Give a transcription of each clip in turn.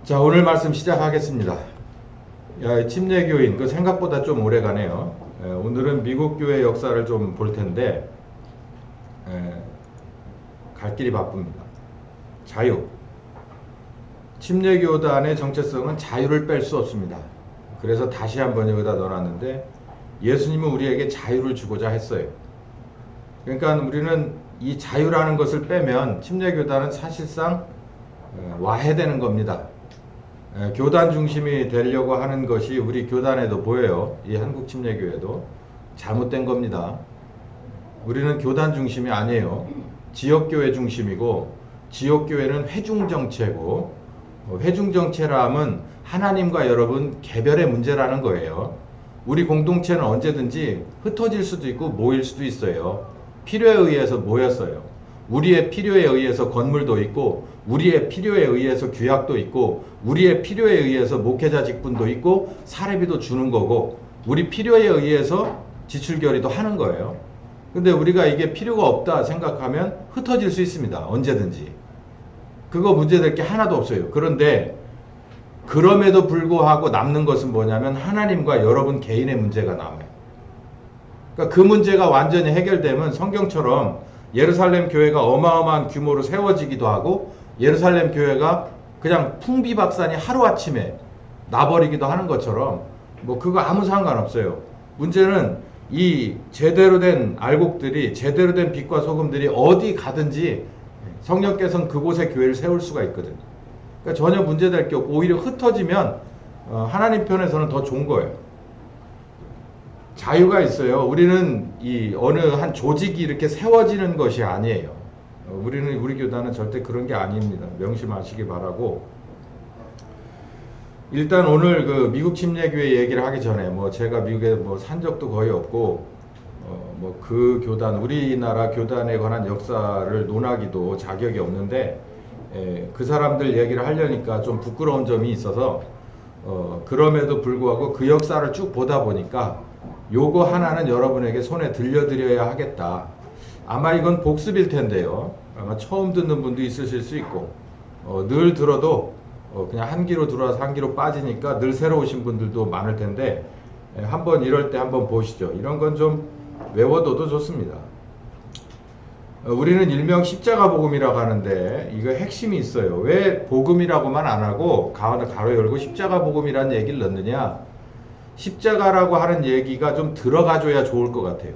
자, 오늘 말씀 시작하겠습니다. 침례교인, 생각보다 좀 오래 가네요. 오늘은 미국 교회 역사를 좀 볼 텐데, 갈 길이 바쁩니다. 자유. 침례교단의 정체성은 자유를 뺄 수 없습니다. 그래서 다시 한번 여기다 넣어놨는데, 예수님은 우리에게 자유를 주고자 했어요. 그러니까 우리는 이 자유라는 것을 빼면 침례교단은 사실상 와해되는 겁니다. 교단 중심이 되려고 하는 것이 우리 교단에도 보여요. 이 한국 침례교회도 잘못된 겁니다. 우리는 교단 중심이 아니에요. 지역교회 중심이고, 지역교회는 회중정체고, 회중정체라 하면 하나님과 여러분 개별의 문제라는 거예요. 우리 공동체는 언제든지 흩어질 수도 있고 모일 수도 있어요. 필요에 의해서 모였어요. 우리의 필요에 의해서 건물도 있고, 우리의 필요에 의해서 규약도 있고, 우리의 필요에 의해서 목회자 직분도 있고, 사례비도 주는 거고, 우리 필요에 의해서 지출결의도 하는 거예요. 근데 우리가 이게 필요가 없다 생각하면 흩어질 수 있습니다. 언제든지. 그거 문제될 게 하나도 없어요. 그런데 그럼에도 불구하고 남는 것은 뭐냐면 하나님과 여러분 개인의 문제가 남아요. 그러니까 그 문제가 완전히 해결되면 성경처럼 예루살렘 교회가 어마어마한 규모로 세워지기도 하고, 예루살렘 교회가 그냥 풍비박산이 하루아침에 나버리기도 하는 것처럼 그거 아무 상관없어요. 문제는 이 제대로 된 알곡들이, 제대로 된 빛과 소금들이 어디 가든지 성령께서는 그곳에 교회를 세울 수가 있거든요. 그러니까 전혀 문제될 게 없고, 오히려 흩어지면 하나님 편에서는 더 좋은 거예요. 자유가 있어요. 우리는 이 어느 한 조직이 이렇게 세워지는 것이 아니에요. 우리 교단은 절대 그런 게 아닙니다. 명심하시기 바라고. 일단 오늘 그 미국 침례교회 얘기를 하기 전에 제가 미국에 산 적도 거의 없고, 그 교단, 우리나라 교단에 관한 역사를 논하기도 자격이 없는데, 그 사람들 얘기를 하려니까 좀 부끄러운 점이 있어서, 그럼에도 불구하고 그 역사를 쭉 보다 보니까 요거 하나는 여러분에게 손에 들려드려야 하겠다. 아마 이건 복습일 텐데요. 아마 처음 듣는 분도 있으실 수 있고, 늘 들어도 그냥 한 귀로 들어와서 한 귀로 빠지니까 늘 새로 오신 분들도 많을 텐데, 한번 이럴 때 한번 보시죠. 이런 건 좀 외워둬도 좋습니다. 우리는 일명 십자가 복음이라고 하는데, 이거 핵심이 있어요. 왜 복음이라고만 안 하고 가로 열고 십자가 복음이라는 얘기를 넣느냐? 십자가라고 하는 얘기가 좀 들어가줘야 좋을 것 같아요.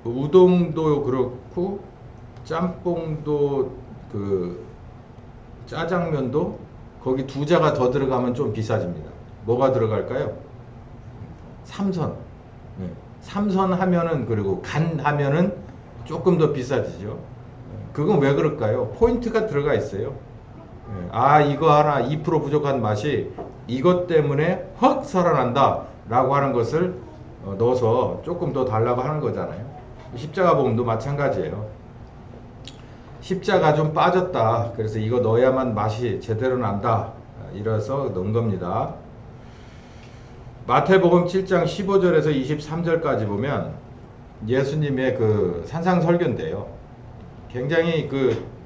우동도 그렇고, 짬뽕도, 짜장면도 거기 두 자가 더 들어가면 좀 비싸집니다. 뭐가 들어갈까요? 삼선. 네. 삼선 하면은, 그리고 간 하면은 조금 더 비싸지죠. 그건 왜 그럴까요? 포인트가 들어가 있어요. 이거 하나 2% 부족한 맛이 이것 때문에 확 살아난다 라고 하는 것을 넣어서 조금 더 달라고 하는 거잖아요. 십자가 복음도 마찬가지예요. 십자가 좀 빠졌다, 그래서 이거 넣어야만 맛이 제대로 난다, 이래서 넣은 겁니다. 마태복음 7장 15절에서 23절까지 보면 예수님의 그 산상설교인데요. 굉장히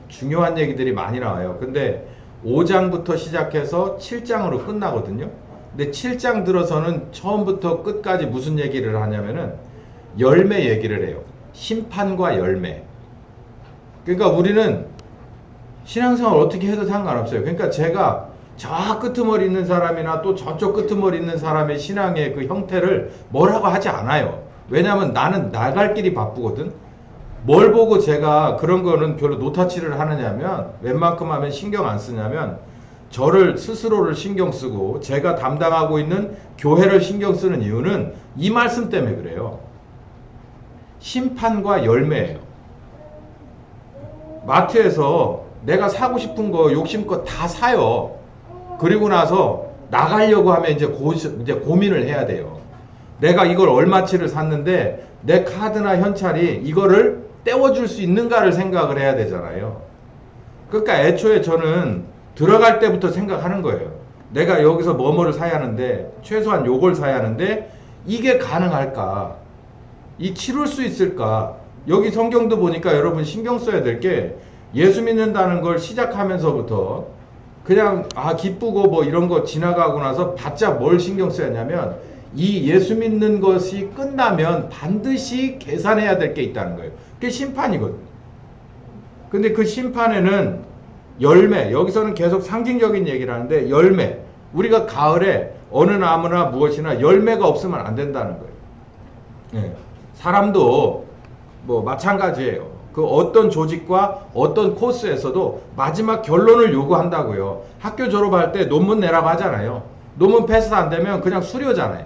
중요한 얘기들이 많이 나와요. 근데 5장부터 시작해서 7장으로 끝나거든요. 근데 7장 들어서는 처음부터 끝까지 무슨 얘기를 하냐면은 열매 얘기를 해요. 심판과 열매. 그러니까 우리는 신앙생활 어떻게 해도 상관없어요. 그러니까 제가 저 끄트머리 있는 사람이나 또 저쪽 끄트머리 있는 사람의 신앙의 그 형태를 뭐라고 하지 않아요. 왜냐하면 나는 나갈 길이 바쁘거든. 뭘 보고 제가 그런 거는 별로 노타치를 하느냐면, 웬만큼 하면 신경 안 쓰냐면, 저를 스스로를 신경 쓰고 제가 담당하고 있는 교회를 신경 쓰는 이유는 이 말씀 때문에 그래요. 심판과 열매예요. 마트에서 내가 사고 싶은 거, 욕심껏 다 사요. 그리고 나서 나가려고 하면 이제 고민을 해야 돼요. 내가 이걸 얼마치를 샀는데 내 카드나 현찰이 이거를 떼워줄 수 있는가를 생각을 해야 되잖아요. 그러니까 애초에 저는 들어갈 때부터 생각하는 거예요. 내가 여기서 뭐뭐를 사야 하는데, 최소한 요걸 사야 하는데 이게 가능할까? 이 치룰 수 있을까? 여기 성경도 보니까 여러분 신경 써야 될 게, 예수 믿는다는 걸 시작하면서부터 그냥 기쁘고 뭐 이런 거 지나가고 나서 바짝 뭘 신경 쓰였냐면 이 예수 믿는 것이 끝나면 반드시 계산해야 될 게 있다는 거예요. 그게 심판이거든요. 근데 그 심판에는 열매, 여기서는 계속 상징적인 얘기를 하는데 열매, 우리가 가을에 어느 나무나 무엇이나 열매가 없으면 안 된다는 거예요. 네. 사람도 뭐 마찬가지예요. 그 어떤 조직과 어떤 코스에서도 마지막 결론을 요구한다고요. 학교 졸업할 때 논문 내라고 하잖아요. 논문 패스 안 되면 그냥 수료잖아요.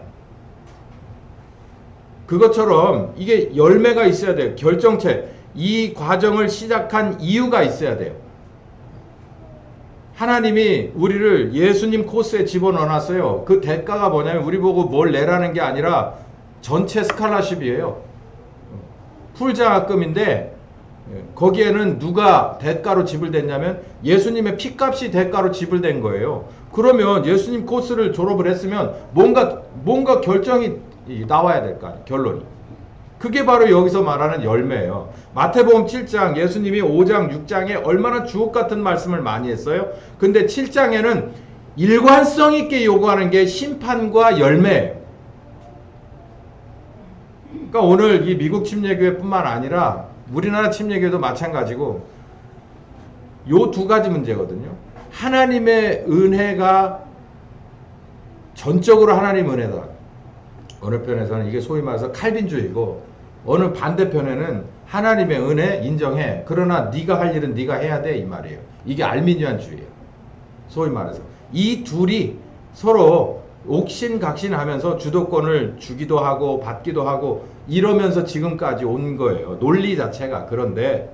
그것처럼 이게 열매가 있어야 돼요. 결정체. 이 과정을 시작한 이유가 있어야 돼요. 하나님이 우리를 예수님 코스에 집어넣어놨어요. 그 대가가 뭐냐면 우리 보고 뭘 내라는 게 아니라 전체 스칼라십이에요. 풀장학금인데 거기에는 누가 대가로 지불됐냐면 예수님의 피값이 대가로 지불된 거예요. 그러면 예수님 코스를 졸업을 했으면 뭔가 결정이 나와야 될 거 아니에요. 결론이. 그게 바로 여기서 말하는 열매예요. 마태복음 7장 예수님이 5장 6장에 얼마나 주옥 같은 말씀을 많이 했어요. 근데 7장에는 일관성 있게 요구하는 게 심판과 열매예요. 그러니까 오늘 이 미국 침례교회뿐만 아니라 우리나라 침례교회도 마찬가지고 요 두 가지 문제거든요. 하나님의 은혜가 전적으로 하나님 은혜다. 어느 편에서는 이게 소위 말해서 칼빈주의고 어느 반대편에는 하나님의 은혜 인정해. 그러나 네가 할 일은 네가 해야 돼 이 말이에요. 이게 알미니안주의예요. 소위 말해서 이 둘이 서로 옥신각신하면서 주도권을 주기도 하고 받기도 하고 이러면서 지금까지 온 거예요. 논리 자체가. 그런데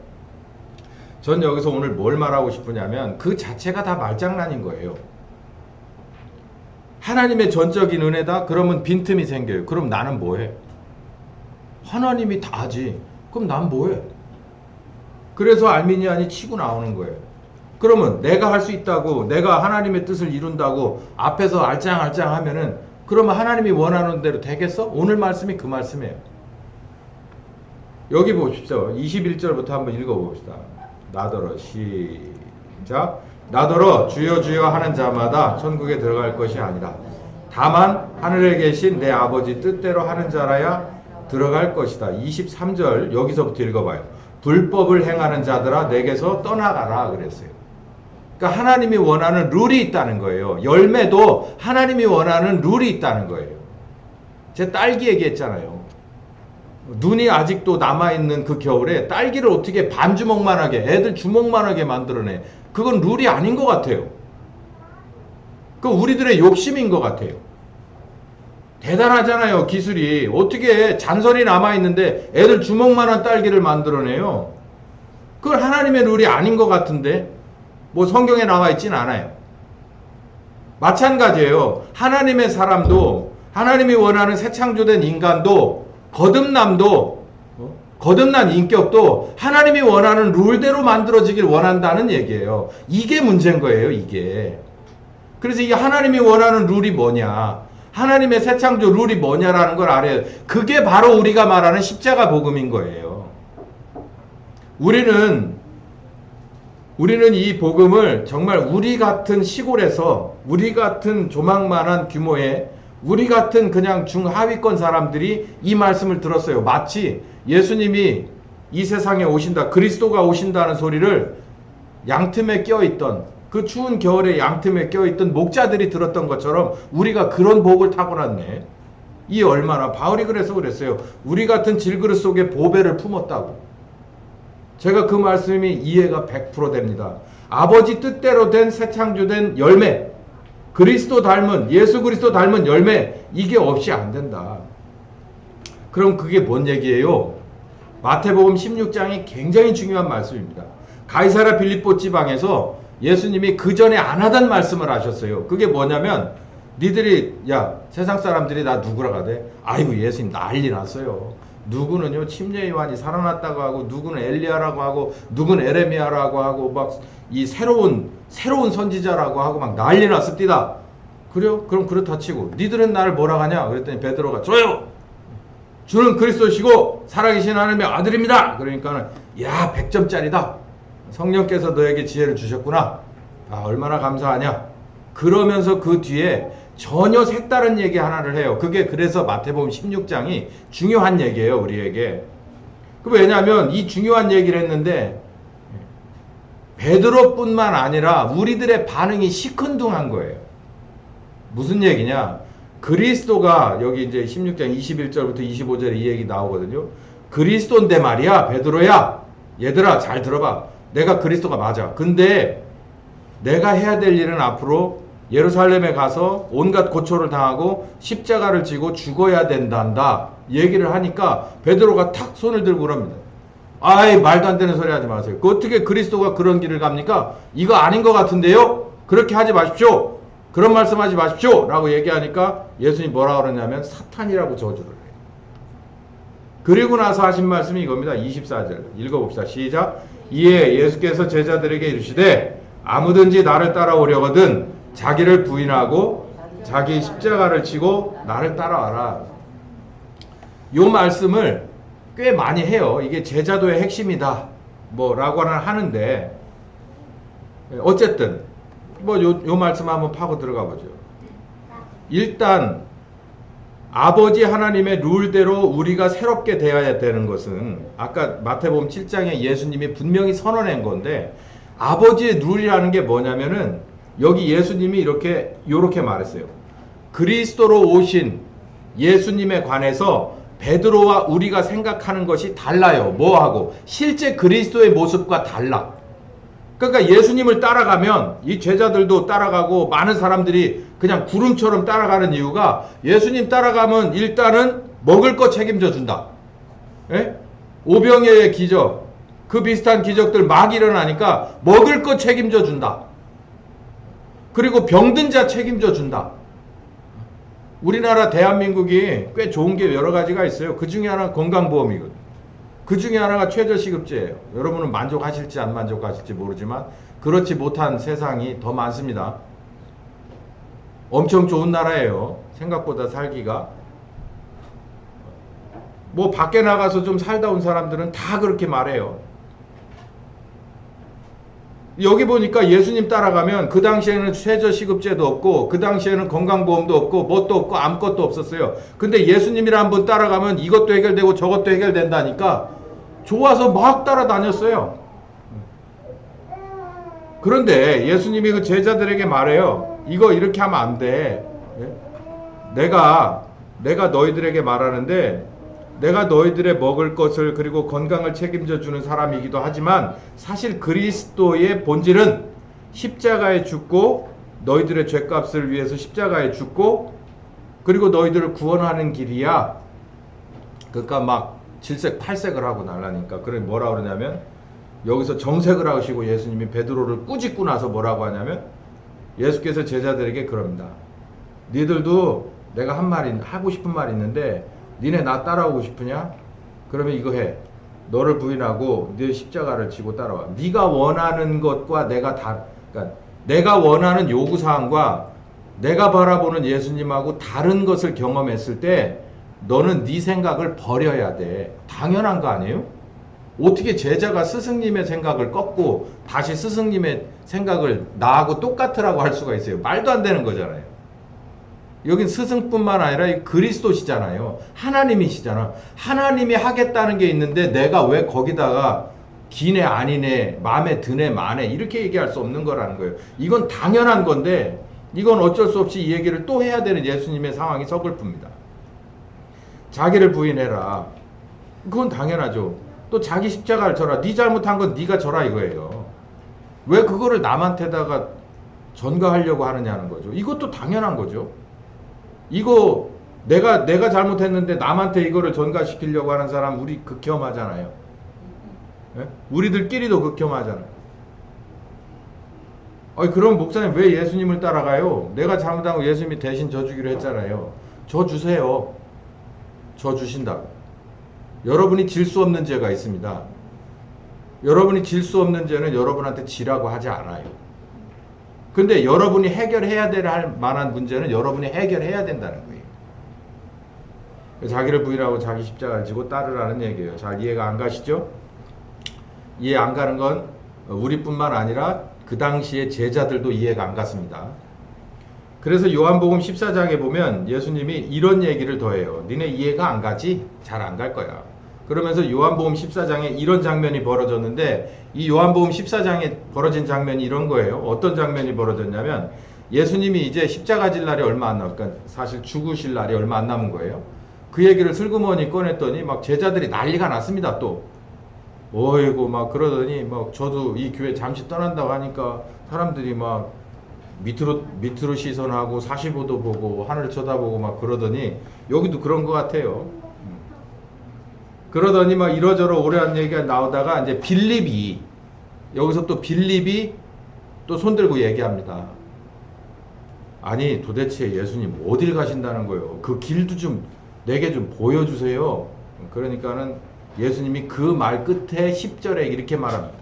전 여기서 오늘 뭘 말하고 싶으냐면 그 자체가 다 말장난인 거예요. 하나님의 전적인 은혜다? 그러면 빈틈이 생겨요. 그럼 나는 뭐해? 하나님이 다 하지. 그럼 난 뭐해? 그래서 알미니안이 치고 나오는 거예요. 그러면 내가 할 수 있다고, 내가 하나님의 뜻을 이룬다고 앞에서 알짱알짱 하면은 그러면 하나님이 원하는 대로 되겠어? 오늘 말씀이 그 말씀이에요. 여기 보십시오. 21절부터 한번 읽어봅시다. 나더러 시작. 나더러 주여 주여 하는 자마다 천국에 들어갈 것이 아니라 다만 하늘에 계신 내 아버지 뜻대로 하는 자라야 들어갈 것이다. 23절 여기서부터 읽어봐요. 불법을 행하는 자들아 내게서 떠나가라 그랬어요. 그러니까 하나님이 원하는 룰이 있다는 거예요. 열매도 하나님이 원하는 룰이 있다는 거예요. 제 딸기 얘기했잖아요. 눈이 아직도 남아있는 그 겨울에 딸기를 어떻게 반주먹만하게 애들 주먹만하게 만들어내. 그건 룰이 아닌 것 같아요. 그 우리들의 욕심인 것 같아요. 대단하잖아요. 기술이. 어떻게 잔선이 남아있는데 애들 주먹만한 딸기를 만들어내요. 그건 하나님의 룰이 아닌 것 같은데 뭐 성경에 나와있진 않아요. 마찬가지예요. 하나님의 사람도 하나님이 원하는 새 창조된 인간도 거듭남도 거듭난 인격도 하나님이 원하는 룰대로 만들어지길 원한다는 얘기예요. 이게 문제인 거예요. 이게. 그래서 이게 하나님이 원하는 룰이 뭐냐, 하나님의 새 창조 룰이 뭐냐라는 걸 알아야 돼요. 그게 바로 우리가 말하는 십자가 복음인 거예요. 우리는 이 복음을 정말 우리 같은 시골에서 우리 같은 조망만한 규모의 우리 같은 그냥 중하위권 사람들이 이 말씀을 들었어요. 마치 예수님이 이 세상에 오신다, 그리스도가 오신다는 소리를 양틈에 껴있던, 그 추운 겨울에 양틈에 껴있던 목자들이 들었던 것처럼 우리가 그런 복을 타고났네. 이 얼마나, 바울이 그래서 그랬어요. 우리 같은 질그릇 속에 보배를 품었다고. 제가 그 말씀이 이해가 100% 됩니다. 아버지 뜻대로 된 새 창조된 열매, 그리스도 닮은, 예수 그리스도 닮은 열매, 이게 없이 안 된다. 그럼 그게 뭔 얘기예요? 마태복음 16장이 굉장히 중요한 말씀입니다. 가이사랴 빌립보 지방에서 예수님이 그 전에 안 하던 말씀을 하셨어요. 그게 뭐냐면 니들이, 야, 세상 사람들이 나 누구라고 하대? 아이고 예수님 난리 났어요. 누구는요 침례 요한이 살아났다고 하고, 누구는 엘리야라고 하고, 누구는 에레미야라고 하고, 막 이 새로운 선지자라고 하고 막 난리 났습니다. 그래요? 그럼 그렇다 치고 니들은 나를 뭐라고 하냐? 그랬더니 베드로가 저요! 주는 그리스도시고 살아계신 하나님의 아들입니다. 그러니까는 야 100점짜리다. 성령께서 너에게 지혜를 주셨구나. 아, 얼마나 감사하냐. 그러면서 그 뒤에 전혀 색다른 얘기 하나를 해요. 그게 그래서 마태복음 16장이 중요한 얘기예요, 우리에게. 왜냐하면 이 중요한 얘기를 했는데 베드로뿐만 아니라 우리들의 반응이 시큰둥한 거예요. 무슨 얘기냐? 그리스도가 여기 이제 16장 21절부터 25절에 이 얘기 나오거든요. 그리스도인데 말이야, 베드로야. 얘들아, 잘 들어봐. 내가 그리스도가 맞아. 근데 내가 해야 될 일은 앞으로 예루살렘에 가서 온갖 고초를 당하고 십자가를 지고 죽어야 된단다. 얘기를 하니까 베드로가 탁 손을 들고 그럽니다. 아이, 말도 안 되는 소리 하지 마세요. 어떻게 그리스도가 그런 길을 갑니까? 이거 아닌 것 같은데요? 그렇게 하지 마십시오. 그런 말씀하지 마십시오. 라고 얘기하니까 예수님이 뭐라 그러냐면 사탄이라고 저주를 해요. 그리고 나서 하신 말씀이 이겁니다. 24절 읽어봅시다. 시작. 이에 예수께서 제자들에게 이르시되 아무든지 나를 따라오려거든 자기를 부인하고 자기 십자가를 지고 나를 따라와라. 요 말씀을 꽤 많이 해요. 이게 제자도의 핵심이다. 뭐라고는 하는데 어쨌든 요 말씀 한번 파고 들어가 보죠. 일단 아버지 하나님의 룰대로 우리가 새롭게 되어야 되는 것은 아까 마태복음 7장에 예수님이 분명히 선언한 건데 아버지의 룰이라는 게 뭐냐면은 여기 예수님이 이렇게 말했어요. 그리스도로 오신 예수님에 관해서 베드로와 우리가 생각하는 것이 달라요. 뭐하고? 실제 그리스도의 모습과 달라. 그러니까 예수님을 따라가면 이 제자들도 따라가고 많은 사람들이 그냥 구름처럼 따라가는 이유가 예수님 따라가면 일단은 먹을 거 책임져 준다. 예? 오병이어의 기적, 그 비슷한 기적들 막 일어나니까 먹을 거 책임져 준다. 그리고 병든 자 책임져 준다. 우리나라 대한민국이 꽤 좋은 게 여러 가지가 있어요. 그 중에 하나가 건강보험이거든요. 그 중에 하나가 최저시급제예요. 여러분은 만족하실지 안 만족하실지 모르지만 그렇지 못한 세상이 더 많습니다. 엄청 좋은 나라예요. 생각보다 살기가. 뭐 밖에 나가서 좀 살다 온 사람들은 다 그렇게 말해요. 여기 보니까 예수님 따라가면 그 당시에는 최저시급제도 없고 그 당시에는 건강보험도 없고 뭣도 없고 아무것도 없었어요. 근데 예수님이랑 한번 따라가면 이것도 해결되고 저것도 해결된다니까 좋아서 막 따라다녔어요. 그런데 예수님이 그 제자들에게 말해요. 이거 이렇게 하면 안 돼. 내가 너희들에게 말하는데 내가 너희들의 먹을 것을 그리고 건강을 책임져 주는 사람이기도 하지만 사실 그리스도의 본질은 십자가에 죽고 너희들의 죄값을 위해서 십자가에 죽고 그리고 너희들을 구원하는 길이야. 그러니까 막 질색 팔색을 하고 날라니까 그래 뭐라 그러냐면 여기서 정색을 하시고 예수님이 베드로를 꾸짖고 나서 뭐라고 하냐면 예수께서 제자들에게 그럽니다. 니들도 내가 하고 싶은 말이 있는데 니네 나 따라오고 싶으냐? 그러면 이거 해. 너를 부인하고 네 십자가를 지고 따라와. 네가 원하는 것과 그러니까 내가 원하는 요구사항과 내가 바라보는 예수님하고 다른 것을 경험했을 때 너는 네 생각을 버려야 돼. 당연한 거 아니에요? 어떻게 제자가 스승님의 생각을 꺾고 다시 스승님의 생각을 나하고 똑같으라고 할 수가 있어요? 말도 안 되는 거잖아요. 여긴 스승뿐만 아니라 그리스도시잖아요. 하나님이시잖아. 하나님이 하겠다는 게 있는데 내가 왜 거기다가 기네 아니네 마음에 드네 마네 이렇게 얘기할 수 없는 거라는 거예요. 이건 당연한 건데 이건 어쩔 수 없이 이 얘기를 또 해야 되는 예수님의 상황이 서글픕니다. 자기를 부인해라. 그건 당연하죠. 또 자기 십자가를 져라. 네 잘못한 건 네가 져라 이거예요. 왜 그거를 남한테다가 전가하려고 하느냐는 거죠. 이것도 당연한 거죠. 이거 내가 잘못했는데 남한테 이거를 전가시키려고 하는 사람 우리 극혐하잖아요. 예? 우리들끼리도 극혐하잖아요. 그럼 목사님 왜 예수님을 따라가요? 내가 잘못한 거 예수님이 대신 져주기로 했잖아요. 져 주세요. 져 주신다고. 여러분이 질 수 없는 죄가 있습니다. 여러분이 질 수 없는 죄는 여러분한테 지라고 하지 않아요. 근데 여러분이 해결해야 될 만한 문제는 여러분이 해결해야 된다는 거예요. 자기를 부인하고 자기 십자가를 지고 따르라는 얘기예요. 잘 이해가 안 가시죠? 이해 안 가는 건 우리뿐만 아니라 그 당시에 제자들도 이해가 안 갔습니다. 그래서 요한복음 14장에 보면 예수님이 이런 얘기를 더해요. 니네 이해가 안 가지? 잘 안 갈 거야. 그러면서 요한복음 14장에 이런 장면이 벌어졌는데, 이 요한복음 14장에 벌어진 장면이 이런 거예요. 어떤 장면이 벌어졌냐면, 예수님이 이제 십자가 질 날이 얼마 안 남으니까 사실 죽으실 날이 얼마 안 남은 거예요. 그 얘기를 슬그머니 꺼냈더니 막 제자들이 난리가 났습니다. 또 어이고 막 그러더니 막 저도 이 교회 잠시 떠난다고 하니까 사람들이 막 밑으로 시선하고 45도 보고 하늘 쳐다보고 막 그러더니, 여기도 그런 것 같아요. 그러더니 막 이러저러 오래한 얘기가 나오다가 이제 빌립이, 여기서 또 빌립이 또 손들고 얘기합니다. 아니 도대체 예수님 어딜 가신다는 거예요? 그 길도 좀 내게 좀 보여주세요. 그러니까는 예수님이 그 말 끝에 10절에 이렇게 말합니다.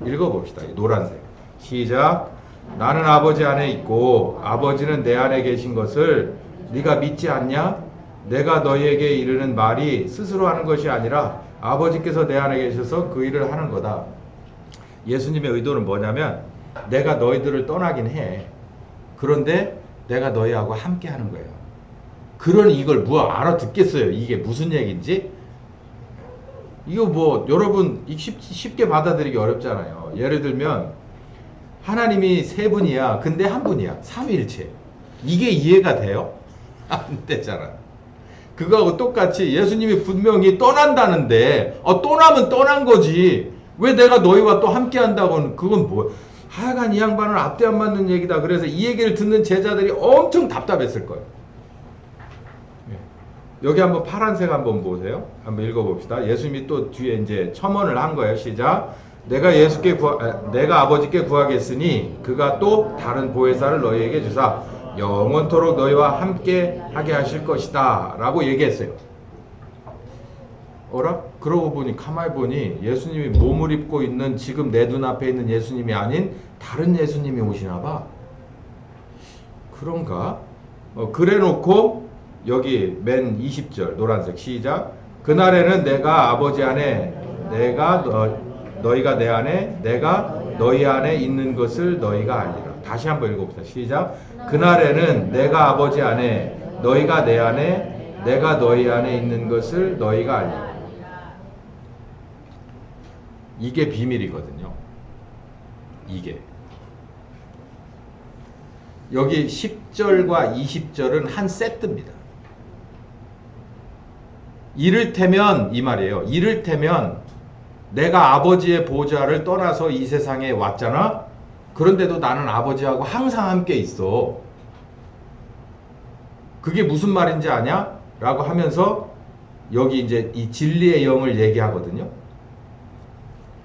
읽어봅시다. 노란색. 시작. 나는 아버지 안에 있고 아버지는 내 안에 계신 것을 네가 믿지 않냐? 내가 너희에게 이르는 말이 스스로 하는 것이 아니라 아버지께서 내 안에 계셔서 그 일을 하는 거다. 예수님의 의도는 뭐냐면, 내가 너희들을 떠나긴 해. 그런데 내가 너희하고 함께 하는 거예요. 그러니 이걸 뭐 알아듣겠어요? 이게 무슨 얘기인지? 이거 뭐 여러분 쉽게 받아들이기 어렵잖아요. 예를 들면 하나님이 세 분이야. 근데 한 분이야. 삼위일체. 이게 이해가 돼요? 안 되잖아. 그거하고 똑같이 예수님이 분명히 떠난다는데, 떠나면 떠난 거지. 왜 내가 너희와 또 함께 한다고는, 그건 뭐, 하여간 이 양반은 앞뒤 안 맞는 얘기다. 그래서 이 얘기를 듣는 제자들이 엄청 답답했을 거예요. 여기 한번 파란색 한번 보세요. 한번 읽어봅시다. 예수님이 또 뒤에 이제 첨언을 한 거예요. 시작. 내가 아버지께 구하겠으니 그가 또 다른 보혜사를 너희에게 주사 영원토록 너희와 함께 하게 하실 것이다 라고 얘기했어요. 어라? 그러고 보니 가만히 보니 예수님이 몸을 입고 있는, 지금 내 눈앞에 있는 예수님이 아닌 다른 예수님이 오시나 봐. 그런가? 그래 놓고 여기 맨 20절 노란색 시작. 그날에는 내가 아버지 안에, 너희가 내 안에, 내가 너희 안에 있는 것을 너희가 알리라. 다시 한번 읽어봅시다. 시작. 그날에는 내가 아버지 안에, 너희가 내 안에, 내가 너희 안에 있는 것을 너희가 알리라. 이게 비밀이거든요. 이게. 여기 10절과 20절은 한 세트입니다. 이를테면 이 말이에요. 이를테면 내가 아버지의 보좌를 떠나서 이 세상에 왔잖아. 그런데도 나는 아버지하고 항상 함께 있어. 그게 무슨 말인지 아냐? 라고 하면서 여기 이제 이 진리의 영을 얘기하거든요.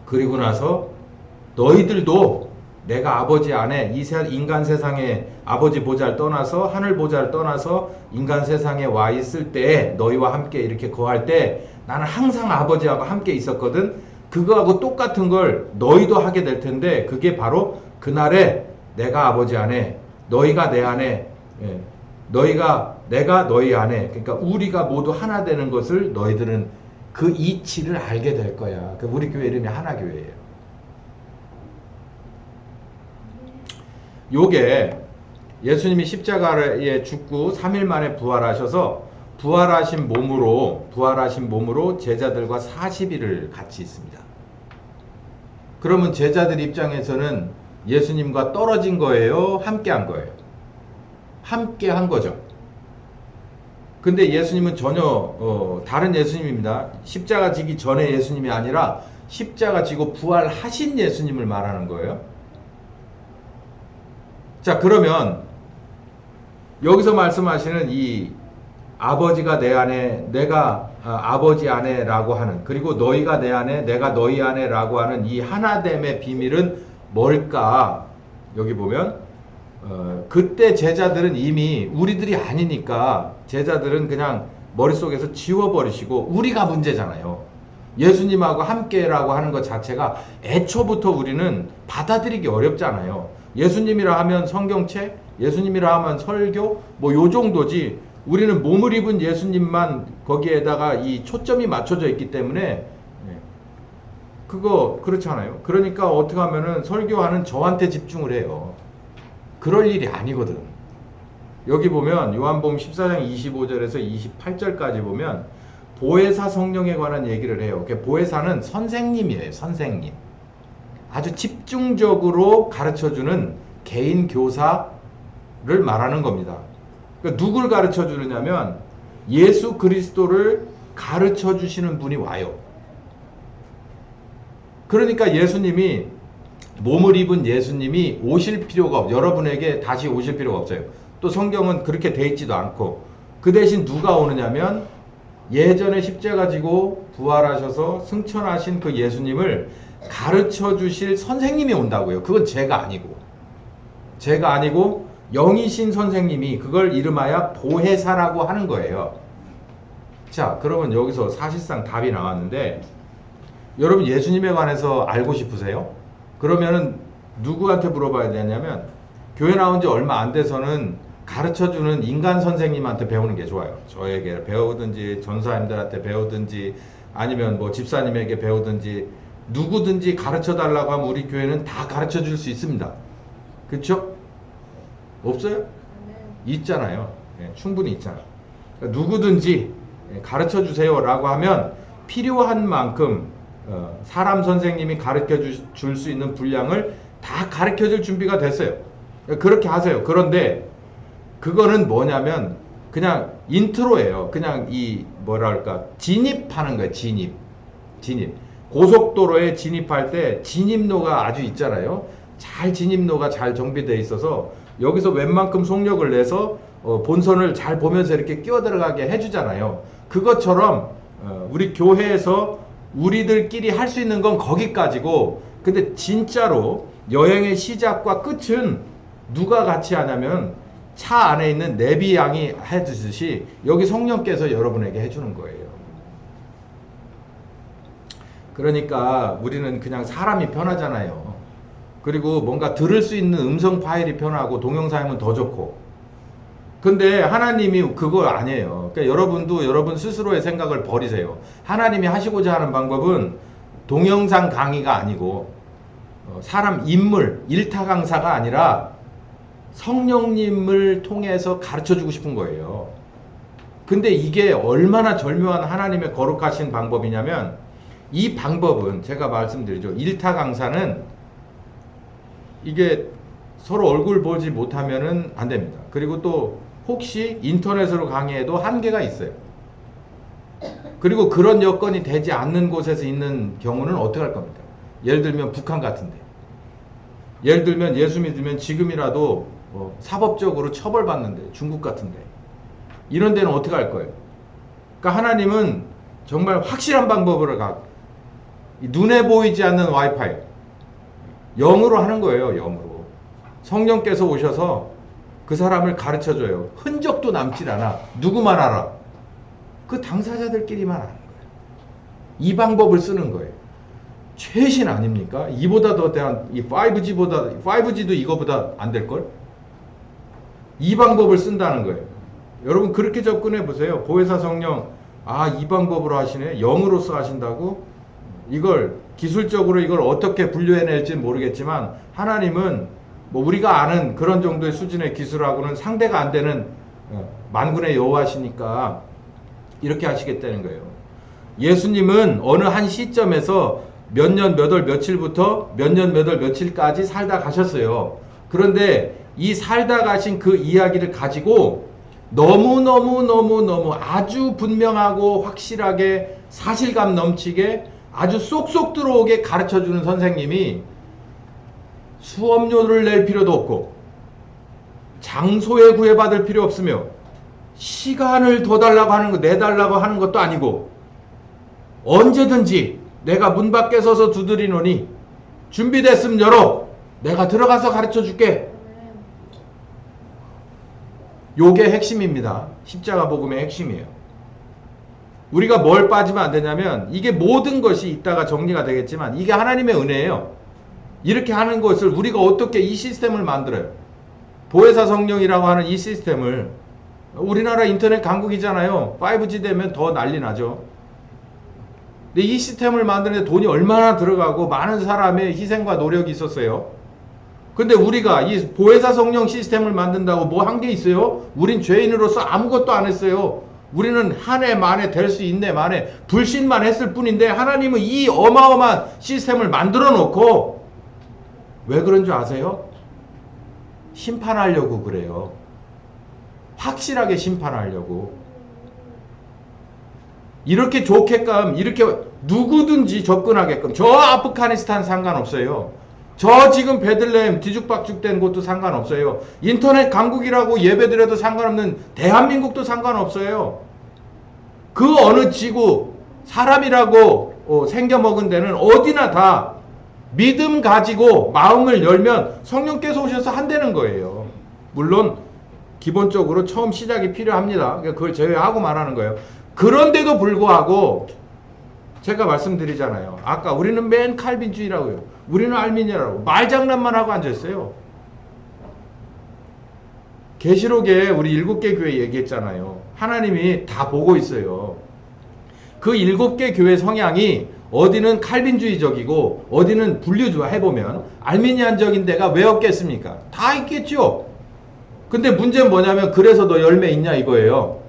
그리고 나서 너희들도 내가 아버지 안에, 이 인간 세상에 아버지 보좌를 떠나서, 하늘 보좌를 떠나서 인간 세상에 와 있을 때, 너희와 함께 이렇게 거할 때 나는 항상 아버지하고 함께 있었거든. 그거하고 똑같은 걸 너희도 하게 될 텐데, 그게 바로 그날에 내가 아버지 안에, 너희가 내 안에, 내가 너희 안에, 그러니까 우리가 모두 하나 되는 것을 너희들은 그 이치를 알게 될 거야. 우리 교회 이름이 하나교회예요. 요게 예수님이 십자가에 죽고 3일 만에 부활하셔서 부활하신 몸으로 제자들과 40일을 같이 있습니다. 그러면 제자들 입장에서는 예수님과 떨어진 거예요? 함께 한 거예요? 함께 한 거죠. 근데 예수님은 전혀 다른 예수님입니다. 십자가 지기 전에 예수님이 아니라 십자가 지고 부활하신 예수님을 말하는 거예요. 자, 그러면 여기서 말씀하시는 이 아버지가 내 안에, 내가 아버지 안에 라고 하는, 그리고 너희가 내 안에, 내가 너희 안에 라고 하는 이 하나됨의 비밀은 뭘까? 여기 보면 그때 제자들은 이미 우리들이 아니니까 제자들은 그냥 머릿속에서 지워버리시고, 우리가 문제잖아요. 예수님하고 함께라고 하는 것 자체가 애초부터 우리는 받아들이기 어렵잖아요. 예수님이라 하면 성경책, 예수님이라 하면 설교, 뭐 요 정도지. 우리는 몸을 입은 예수님만 거기에다가 이 초점이 맞춰져 있기 때문에 그거 그렇잖아요. 그러니까 어떻게 하면은 설교하는 저한테 집중을 해요. 그럴 일이 아니거든. 여기 보면 요한복음 14장 25절에서 28절까지 보면 보혜사 성령에 관한 얘기를 해요. 보혜사는 선생님이에요. 선생님. 아주 집중적으로 가르쳐주는 개인 교사를 말하는 겁니다. 그러니까 누굴 가르쳐 주느냐면 예수 그리스도를 가르쳐 주시는 분이 와요. 그러니까 예수님이 몸을 입은 예수님이 오실 필요가 없어요. 여러분에게 다시 오실 필요가 없어요. 또 성경은 그렇게 돼 있지도 않고 그 대신 누가 오느냐면 예전에 십자가 지고 부활하셔서 승천하신 그 예수님을 가르쳐 주실 선생님이 온다고요. 그건 제가 아니고 영이신 선생님이 그걸 이름하여 보혜사라고 하는 거예요. 자, 그러면 여기서 사실상 답이 나왔는데 여러분 예수님에 관해서 알고 싶으세요? 그러면은 누구한테 물어봐야 되냐면 교회 나온 지 얼마 안 돼서는 가르쳐주는 인간 선생님한테 배우는 게 좋아요. 저에게 배우든지 전사님들한테 배우든지 아니면 뭐 집사님에게 배우든지 누구든지 가르쳐 달라고 하면 우리 교회는 다 가르쳐 줄 수 있습니다. 그렇죠? 없어요? 있잖아요. 네, 충분히 있잖아요. 그러니까 누구든지 가르쳐 주세요 라고 하면 필요한 만큼 사람 선생님이 가르쳐 줄 수 있는 분량을 다 가르쳐 줄 준비가 됐어요. 그렇게 하세요. 그런데 그거는 뭐냐면 그냥 인트로예요. 그냥 이 뭐랄까 진입하는 거예요. 진입. 고속도로에 진입할 때 진입로가 아주 있잖아요. 진입로가 잘 정비되어 있어서 여기서 웬만큼 속력을 내서 본선을 잘 보면서 이렇게 끼어 들어가게 해주잖아요. 그것처럼 우리 교회에서 우리들끼리 할 수 있는 건 거기까지고 근데 진짜로 여행의 시작과 끝은 누가 같이 하냐면 차 안에 있는 내비 양이 해주듯이 여기 성령께서 여러분에게 해주는 거예요. 그러니까 우리는 그냥 사람이 편하잖아요. 그리고 뭔가 들을 수 있는 음성 파일이 편하고 동영상이면 더 좋고. 근데 하나님이 그거 아니에요. 그러니까 여러분도 여러분 스스로의 생각을 버리세요. 하나님이 하시고자 하는 방법은 동영상 강의가 아니고 사람 인물, 일타 강사가 아니라 성령님을 통해서 가르쳐주고 싶은 거예요. 근데 이게 얼마나 절묘한 하나님의 거룩하신 방법이냐면 이 방법은 제가 말씀드리죠. 일타 강사는 이게 서로 얼굴 보지 못하면은 안 됩니다. 그리고 또 혹시 인터넷으로 강의해도 한계가 있어요. 그리고 그런 여건이 되지 않는 곳에서 있는 경우는 어떻게 할 겁니까? 예를 들면 북한 같은데. 예를 들면 예수 믿으면 지금이라도 사법적으로 처벌받는데 중국 같은데. 이런 데는 어떻게 할 거예요? 그러니까 하나님은 정말 확실한 방법으로 눈에 보이지 않는 와이파이 영으로 하는 거예요. 영으로. 성령께서 오셔서 그 사람을 가르쳐줘요. 흔적도 남질 않아. 누구만 알아? 그 당사자들끼리만 아는 거예요. 이 방법을 쓰는 거예요. 최신 아닙니까? 이보다 더 대한 이 5G도 이거보다 안 될걸? 이 방법을 쓴다는 거예요. 여러분 그렇게 접근해 보세요. 보혜사 성령 이 방법으로 하시네. 영으로서 하신다고? 이걸 기술적으로 이걸 어떻게 분류해낼지는 모르겠지만 하나님은 뭐 우리가 아는 그런 정도의 수준의 기술하고는 상대가 안 되는 만군의 여호와시니까 이렇게 하시겠다는 거예요. 예수님은 어느 한 시점에서 몇 년 몇 월 며칠부터 몇 년 몇 월 며칠까지 살다 가셨어요. 그런데 이 살다 가신 그 이야기를 가지고 너무 아주 분명하고 확실하게 사실감 넘치게 아주 쏙쏙 들어오게 가르쳐주는 선생님이 수업료를 낼 필요도 없고 장소에 구애받을 필요 없으며 시간을 더 달라고 하는 거 내달라고 하는 것도 아니고 언제든지 내가 문 밖에 서서 두드리노니 준비됐으면 열어. 내가 들어가서 가르쳐 줄게. 요게 핵심입니다. 십자가 복음의 핵심이에요. 우리가 뭘 빠지면 안 되냐면 이게 모든 것이 이따가 정리가 되겠지만 이게 하나님의 은혜예요. 이렇게 하는 것을 우리가 어떻게 이 시스템을 만들어요. 보혜사 성령이라고 하는 이 시스템을 우리나라 인터넷 강국이잖아요. 5G 되면 더 난리 나죠. 근데 이 시스템을 만드는데 돈이 얼마나 들어가고 많은 사람의 희생과 노력이 있었어요. 근데 우리가 이 보혜사 성령 시스템을 만든다고 뭐 한 게 있어요? 우린 죄인으로서 아무것도 안 했어요. 우리는 한 해 만에 될 수 있네 만에 불신만 했을 뿐인데 하나님은 이 어마어마한 시스템을 만들어 놓고 왜 그런 줄 아세요? 심판하려고 그래요. 확실하게 심판하려고. 이렇게 좋게끔 이렇게 누구든지 접근하게끔. 저 아프가니스탄 상관없어요. 저 지금 베들레헴 뒤죽박죽된 곳도 상관없어요. 인터넷 강국이라고 예배드려도 상관없는 대한민국도 상관없어요. 그 어느 지구 사람이라고 생겨먹은 데는 어디나 다 믿음 가지고 마음을 열면 성령께서 오셔서 한다는 거예요. 물론 기본적으로 처음 시작이 필요합니다. 그걸 제외하고 말하는 거예요. 그런데도 불구하고 제가 말씀드리잖아요. 아까 우리는 맨 칼빈주의라고요. 우리는 알미니아라고 말장난만 하고 앉아있어요. 계시록에 우리 7개 교회 얘기했잖아요. 하나님이 다 보고 있어요. 그 7개 교회 성향이 어디는 칼빈주의적이고 어디는 분류주의 해보면 알미니안적인 데가 왜 없겠습니까? 다 있겠죠. 근데 문제는 뭐냐면 그래서 너 열매 있냐 이거예요.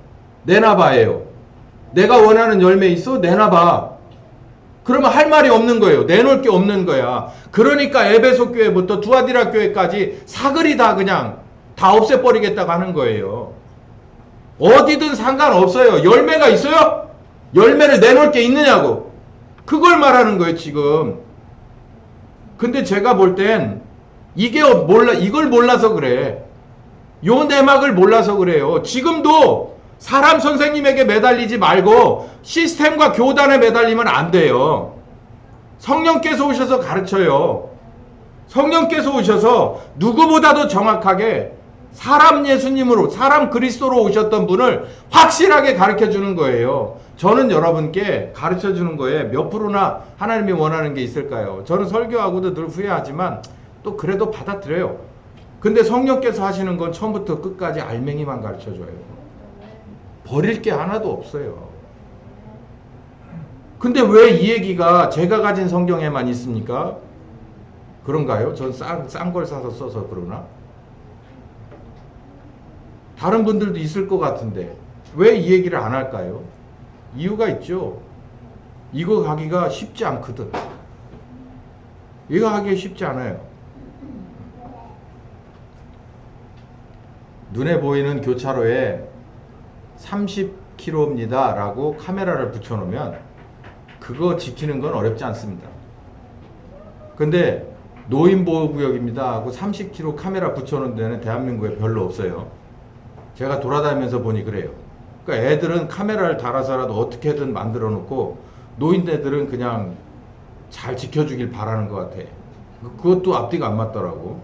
내놔봐예요. 내가 원하는 열매 있어? 내놔봐. 그러면 할 말이 없는 거예요. 내놓을 게 없는 거야. 그러니까 에베소 교회부터 두아디라 교회까지 사글이 다 그냥 다 없애버리겠다고 하는 거예요. 어디든 상관없어요. 열매가 있어요? 열매를 내놓을 게 있느냐고. 그걸 말하는 거예요, 지금. 근데 제가 볼 땐 이걸 몰라서 그래. 요 내막을 몰라서 그래요. 지금도 사람 선생님에게 매달리지 말고 시스템과 교단에 매달리면 안 돼요. 성령께서 오셔서 가르쳐요. 성령께서 오셔서 누구보다도 정확하게 사람 예수님으로, 사람 그리스도로 오셨던 분을 확실하게 가르쳐 주는 거예요. 저는 여러분께 가르쳐 주는 거에 몇 프로나 하나님이 원하는 게 있을까요? 저는 설교하고도 늘 후회하지만 또 그래도 받아들여요. 근데 성령께서 하시는 건 처음부터 끝까지 알맹이만 가르쳐 줘요. 버릴 게 하나도 없어요. 근데 왜 이 얘기가 제가 가진 성경에만 있습니까? 그런가요? 전 싼 걸 사서 써서 그러나? 다른 분들도 있을 것 같은데 왜 이 얘기를 안 할까요? 이유가 있죠. 이거 하기가 쉽지 않거든. 이거 하기 쉽지 않아요. 눈에 보이는 교차로에 30km입니다 라고 카메라를 붙여놓으면 그거 지키는 건 어렵지 않습니다. 근데 노인보호구역입니다 하고 30km 카메라 붙여놓은 데는 대한민국에 별로 없어요. 제가 돌아다니면서 보니 그래요. 그러니까 애들은 카메라를 달아서라도 어떻게든 만들어 놓고 노인네들은 그냥 잘 지켜주길 바라는 것 같아. 그것도 앞뒤가 안 맞더라고.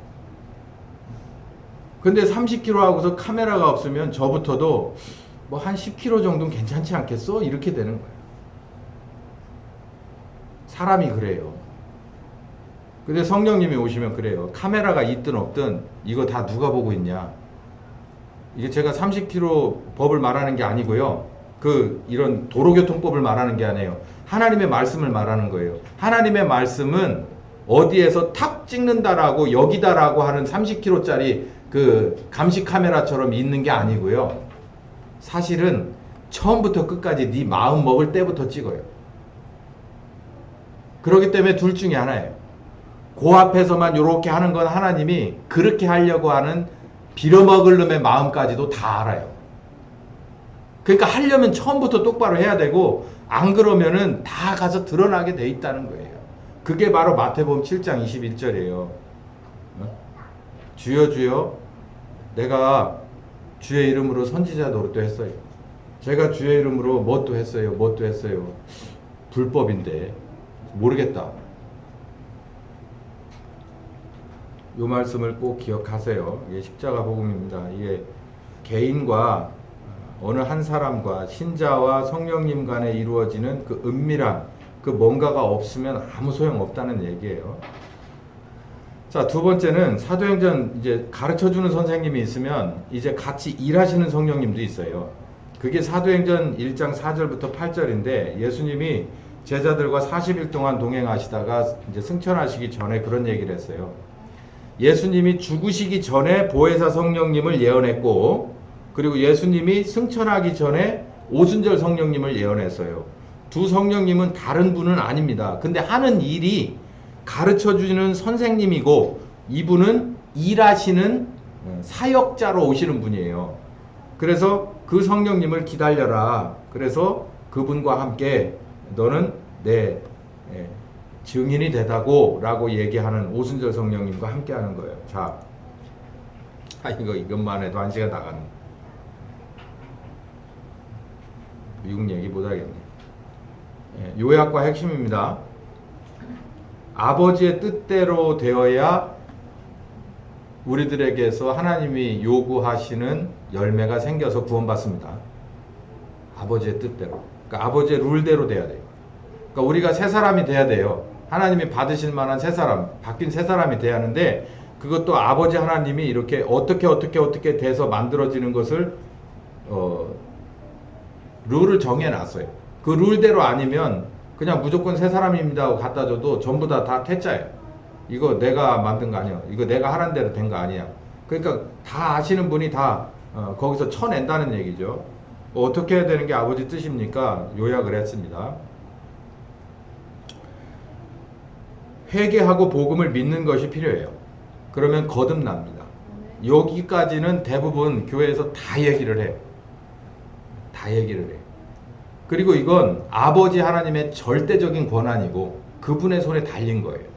근데 30km 하고서 카메라가 없으면 저부터도 뭐 한 10km 정도는 괜찮지 않겠어? 이렇게 되는 거예요. 사람이 그래요. 근데 성령님이 오시면 그래요. 카메라가 있든 없든 이거 다 누가 보고 있냐. 이게 제가 30km 법을 말하는 게 아니고요. 이런 도로교통법을 말하는 게 아니에요. 하나님의 말씀을 말하는 거예요. 하나님의 말씀은 어디에서 탁 찍는다라고 여기다라고 하는 30km짜리 그 감시 카메라처럼 있는 게 아니고요. 사실은 처음부터 끝까지 네 마음 먹을 때부터 찍어요. 그렇기 때문에 둘 중에 하나예요. 그 앞에서만 이렇게 하는 건 하나님이 그렇게 하려고 하는 빌어먹을 놈의 마음까지도 다 알아요. 그러니까 하려면 처음부터 똑바로 해야 되고 안 그러면은 다 가서 드러나게 돼 있다는 거예요. 그게 바로 마태복음 7장 21절이에요. 주여 주여 내가 주의 이름으로 선지자 노릇도 했어요. 제가 주의 이름으로 뭣도 했어요. 뭣도 했어요. 불법인데 모르겠다. 이 말씀을 꼭 기억하세요. 이게 십자가 복음입니다. 이게 개인과 어느 한 사람과 신자와 성령님 간에 이루어지는 그 은밀한 그 뭔가가 없으면 아무 소용 없다는 얘기예요. 자, 두 번째는 사도행전 이제 가르쳐주는 선생님이 있으면 이제 같이 일하시는 성령님도 있어요. 그게 사도행전 1장 4절부터 8절인데 예수님이 제자들과 40일 동안 동행하시다가 이제 승천하시기 전에 그런 얘기를 했어요. 예수님이 죽으시기 전에 보혜사 성령님을 예언했고, 그리고 예수님이 승천하기 전에 오순절 성령님을 예언했어요. 두 성령님은 다른 분은 아닙니다. 근데 하는 일이 가르쳐 주는 선생님이고, 이분은 일하시는 사역자로 오시는 분이에요. 그래서 그 성령님을 기다려라. 그래서 그분과 함께 너는 내 증인이 되다고 라고 얘기하는 오순절 성령님과 함께 하는 거예요. 자, 이것만 해도 한 시간 나가네. 미국 얘기 못하겠네. 요약과 핵심입니다. 아버지의 뜻대로 되어야 우리들에게서 하나님이 요구하시는 열매가 생겨서 구원받습니다. 아버지의 뜻대로. 그러니까 아버지의 룰대로 돼야 돼요. 그러니까 우리가 새 사람이 돼야 돼요. 하나님이 받으실 만한 새 사람, 바뀐 새 사람이 돼야 하는데, 그것도 아버지 하나님이 이렇게 어떻게 돼서 만들어지는 것을 룰을 정해놨어요. 그 룰대로 아니면 그냥 무조건 새 사람입니다 하고 갖다 줘도 전부 다 태짜예요. 이거 내가 만든 거 아니야. 이거 내가 하란 대로 된 거 아니야. 그러니까 다 아시는 분이 다 거기서 쳐낸다는 얘기죠. 어떻게 해야 되는 게 아버지 뜻입니까? 요약을 했습니다. 회개하고 복음을 믿는 것이 필요해요. 그러면 거듭납니다. 여기까지는 대부분 교회에서 다 얘기를 해요. 다 얘기를 해요. 그리고 이건 아버지 하나님의 절대적인 권한이고 그분의 손에 달린 거예요.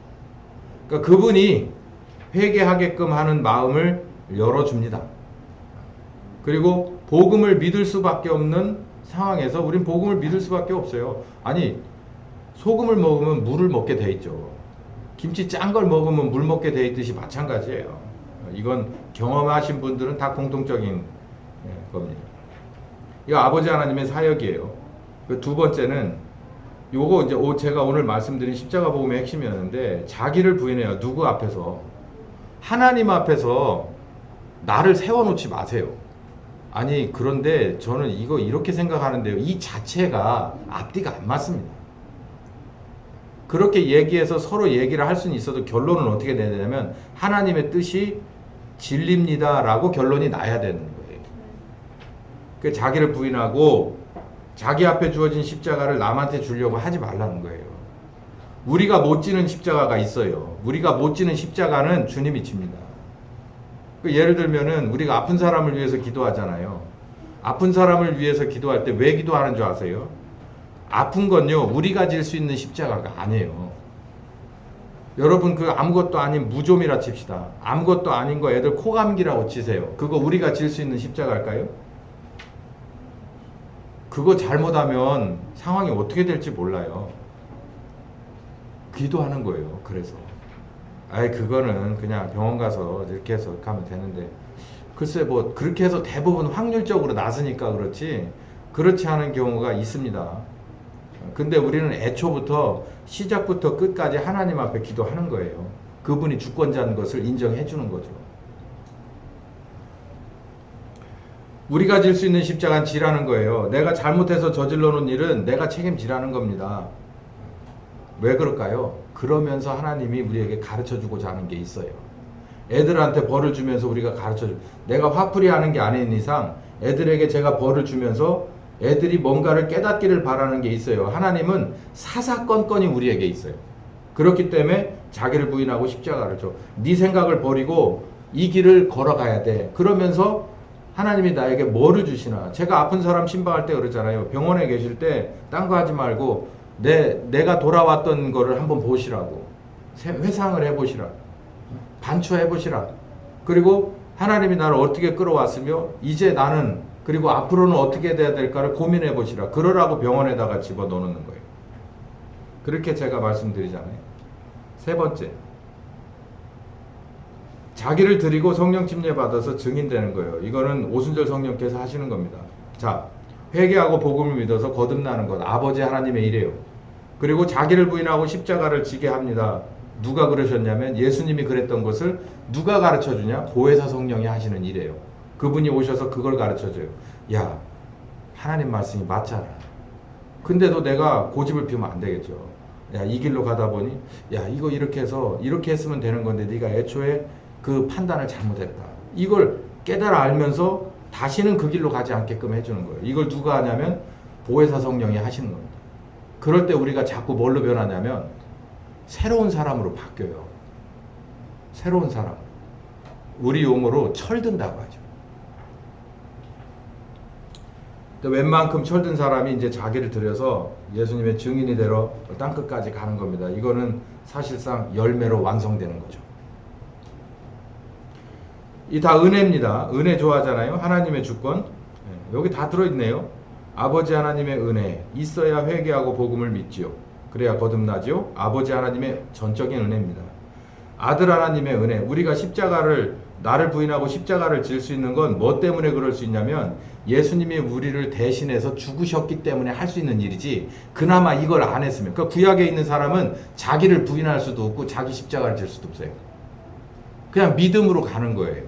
그러니까 그분이 회개하게끔 하는 마음을 열어줍니다. 그리고 복음을 믿을 수밖에 없는 상황에서 우린 복음을 믿을 수밖에 없어요. 아니, 소금을 먹으면 물을 먹게 돼 있죠. 김치 짠 걸 먹으면 물 먹게 돼 있듯이 마찬가지예요. 이건 경험하신 분들은 다 공통적인 겁니다. 이거 아버지 하나님의 사역이에요. 그 두 번째는 요거 이제 제가 오늘 말씀드린 십자가 복음의 핵심이었는데, 자기를 부인해요. 누구 앞에서? 하나님 앞에서 나를 세워놓지 마세요. 아니, 그런데 저는 이거 이렇게 생각하는데요. 이 자체가 앞뒤가 안 맞습니다. 그렇게 얘기해서 서로 얘기를 할 수는 있어도 결론은 어떻게 내냐면 하나님의 뜻이 진리입니다 라고 결론이 나야 되는 거예요. 그 자기를 부인하고 자기 앞에 주어진 십자가를 남한테 주려고 하지 말라는 거예요. 우리가 못 지는 십자가가 있어요. 우리가 못 지는 십자가는 주님이 집니다. 예를 들면은 우리가 아픈 사람을 위해서 기도하잖아요. 아픈 사람을 위해서 기도할 때 왜 기도하는 줄 아세요? 아픈 건요, 우리가 질 수 있는 십자가가 아니에요. 여러분, 그 아무것도 아닌 무좀이라 칩시다. 아무것도 아닌 거 애들 코감기라고 치세요. 그거 우리가 질 수 있는 십자가일까요? 그거 잘못하면 상황이 어떻게 될지 몰라요. 기도하는 거예요. 그래서 그거는 그냥 병원 가서 이렇게 해서 가면 되는데, 글쎄 뭐 그렇게 해서 대부분 확률적으로 나서니까 그렇지, 그렇지 않은 경우가 있습니다. 근데 우리는 애초부터 시작부터 끝까지 하나님 앞에 기도하는 거예요. 그분이 주권자인 것을 인정해 주는 거죠. 우리가 질 수 있는 십자가는 지라는 거예요. 내가 잘못해서 저질러 놓은 일은 내가 책임지라는 겁니다. 왜 그럴까요? 그러면서 하나님이 우리에게 가르쳐 주고자 하는 게 있어요. 애들한테 벌을 주면서 우리가 가르쳐 주, 내가 화풀이 하는 게 아닌 이상 애들에게 제가 벌을 주면서 애들이 뭔가를 깨닫기를 바라는 게 있어요. 하나님은 사사건건이 우리에게 있어요. 그렇기 때문에 자기를 부인하고 십자가를 줘. 네 생각을 버리고 이 길을 걸어가야 돼. 그러면서 하나님이 나에게 뭐를 주시나. 제가 아픈 사람 신방할 때 그러잖아요. 병원에 계실 때 딴 거 하지 말고 내가 돌아왔던 거를 한번 보시라고. 회상을 해보시라. 반추해보시라. 그리고 하나님이 나를 어떻게 끌어왔으며 이제 나는 그리고 앞으로는 어떻게 돼야 될까를 고민해 보시라. 그러라고 병원에다가 집어넣는 거예요. 그렇게 제가 말씀드리잖아요. 세 번째, 자기를 드리고 성령 침례 받아서 증인되는 거예요. 이거는 오순절 성령께서 하시는 겁니다. 자, 회개하고 복음을 믿어서 거듭나는 것, 아버지 하나님의 일이에요. 그리고 자기를 부인하고 십자가를 지게 합니다. 누가 그러셨냐면 예수님이 그랬던 것을 누가 가르쳐 주냐? 보혜사 성령이 하시는 일이에요. 그분이 오셔서 그걸 가르쳐 줘요. 야, 하나님 말씀이 맞잖아. 근데도 내가 고집을 피우면 안 되겠죠. 야, 이 길로 가다 보니 야, 이거 이렇게 해서 이렇게 했으면 되는 건데 네가 애초에 그 판단을 잘못했다. 이걸 깨달아 알면서 다시는 그 길로 가지 않게끔 해주는 거예요. 이걸 누가 하냐면 보혜사 성령이 하시는 겁니다. 그럴 때 우리가 자꾸 뭘로 변하냐면 새로운 사람으로 바뀌어요. 새로운 사람. 우리 용어로 철든다고 하죠. 웬만큼 철든 사람이 이제 자기를 들여서 예수님의 증인이 되러 땅끝까지 가는 겁니다. 이거는 사실상 열매로 완성되는 거죠. 이 다 은혜입니다. 은혜 좋아하잖아요. 하나님의 주권. 여기 다 들어있네요. 아버지 하나님의 은혜 있어야 회개하고 복음을 믿지요. 그래야 거듭나지요. 아버지 하나님의 전적인 은혜입니다. 아들 하나님의 은혜. 우리가 십자가를 나를 부인하고 십자가를 질 수 있는 건 뭐 때문에 그럴 수 있냐면 예수님이 우리를 대신해서 죽으셨기 때문에 할 수 있는 일이지 그나마 이걸 안 했으면 그러니까 구약에 있는 사람은 자기를 부인할 수도 없고 자기 십자가를 질 수도 없어요. 그냥 믿음으로 가는 거예요.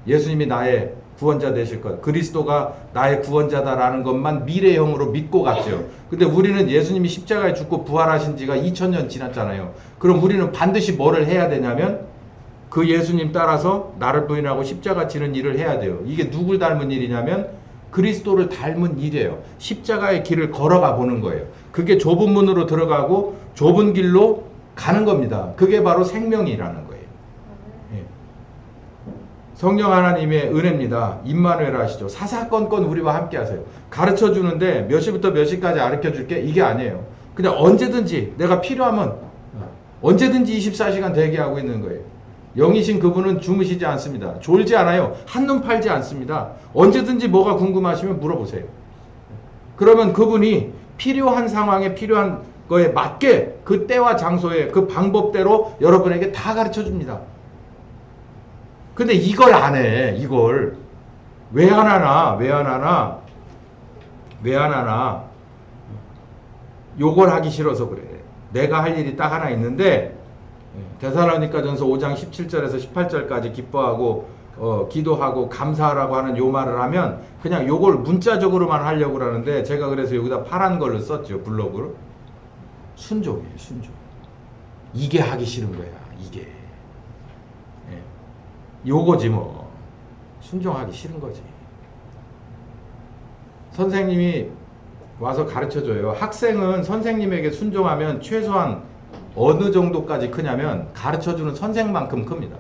예수님이 나의 구원자 되실 것, 그리스도가 나의 구원자다라는 것만 미래형으로 믿고 갔죠. 근데 우리는 예수님이 십자가에 죽고 부활하신 지가 2000년 지났잖아요. 그럼 우리는 반드시 뭐를 해야 되냐면 그 예수님 따라서 나를 부인하고 십자가 지는 일을 해야 돼요. 이게 누굴 닮은 일이냐면 그리스도를 닮은 일이에요. 십자가의 길을 걸어가 보는 거예요. 그게 좁은 문으로 들어가고 좁은 길로 가는 겁니다. 그게 바로 생명이라는 거예요. 성령 하나님의 은혜입니다. 임마누엘 하시죠. 사사건건 우리와 함께 하세요. 가르쳐 주는데 몇 시부터 몇 시까지 가르쳐 줄게 이게 아니에요. 그냥 언제든지 내가 필요하면 언제든지 24시간 대기하고 있는 거예요. 영이신 그분은 주무시지 않습니다. 졸지 않아요. 한눈 팔지 않습니다. 언제든지 뭐가 궁금하시면 물어보세요. 그러면 그분이 필요한 상황에 필요한 거에 맞게 그 때와 장소에 그 방법대로 여러분에게 다 가르쳐 줍니다. 근데 이걸 안 해. 이걸 왜 안 하나? 요걸 하기 싫어서 그래. 내가 할 일이 딱 하나 있는데 데살로니가전서 5장 17절에서 18절까지 기뻐하고 기도하고 감사하라고 하는 요 말을 하면 그냥 요걸 문자적으로만 하려고 그러는데 제가 그래서 여기다 파란 걸로 썼죠. 블로그로. 순종이에요. 순종. 이게 하기 싫은 거야. 이게. 요거지 뭐. 순종하기 싫은 거지. 선생님이 와서 가르쳐줘요. 학생은 선생님에게 순종하면 최소한 어느 정도까지 크냐면 가르쳐주는 선생만큼 큽니다.